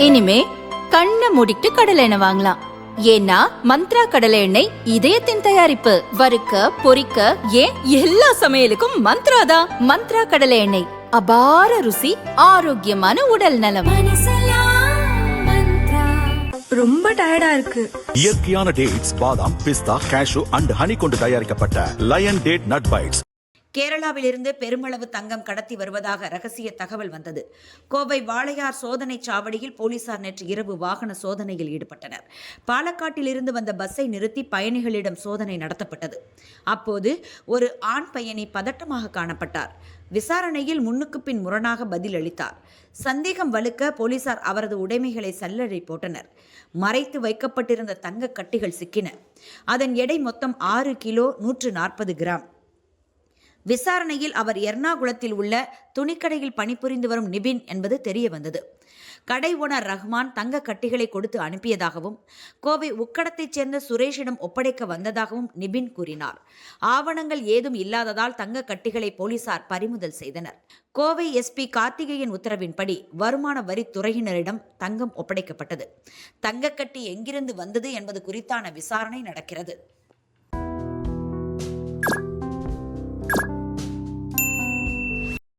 இனிமே கண்ணை மூடிட்டு கடலை எண்ணெய் வாங்கலாம். ஏன்னா மந்த்ரா கடலை எண்ணெய் இதயத்தின் தயாரிப்பு. வறுக்க பொரிக்க ஏன் எல்லா சமையலுக்கும் மந்த்ரா தான். மந்த்ரா கடலை எண்ணெய், அபார ருசி, ஆரோக்கியமான உடல் நலம். ரொம்ப டயர்டா இருக்கு. இயற்கையான டேட்ஸ், பாதாம், பிஸ்தா, கேஷு அண்ட் ஹனி கொண்டு தயாரிக்கப்பட்ட லயன் டேட் நட் பைட்ஸ். கேரளாவிலிருந்து பெருமளவு தங்கம் கடத்தி வருவதாக ரகசிய தகவல் வந்தது. கோவை வாளையார் சோதனை சாவடியில் போலீசார் நேற்று இரவு வாகன சோதனையில் ஈடுபட்டனர். பாலக்காட்டில் இருந்து வந்த பஸ்ஸை நிறுத்தி பயணிகளிடம் சோதனை நடத்தப்பட்டது. அப்போது ஒரு ஆண் பயணி பதட்டமாக காணப்பட்டார். விசாரணையில் முன்னுக்கு பின் முரணாக பதில் அளித்தார். சந்தேகம் வலுக்க போலீசார் அவரது உடைமைகளை சல்லடை போட்டனர். மறைத்து வைக்கப்பட்டிருந்த தங்க கட்டிகள் சிக்கின. அதன் எடை மொத்தம் 6 கிலோ 140 கிராம். விசாரணையில் அவர் எர்ணாகுளத்தில் உள்ள துணிக்கடையில் பணிபுரிந்து வரும் நிபின் என்பது தெரிய வந்தது. கடை ஓனர் ரஹ்மான் தங்க கட்டிகளை கொடுத்து அனுப்பியதாகவும் கோவை உக்கடத்தைச் சேர்ந்த சுரேஷிடம் ஒப்படைக்க வந்ததாகவும் நிபின் கூறினார். ஆவணங்கள் ஏதும் இல்லாததால் தங்க கட்டிகளை போலீசார் பறிமுதல் செய்தனர். கோவை எஸ்பி கார்த்திகேயன் உத்தரவின்படி வருமான வரித்துறையினரிடம் தங்கம் ஒப்படைக்கப்பட்டது. தங்கக்கட்டி எங்கிருந்து வந்தது என்பது குறித்தான விசாரணை நடக்கிறது.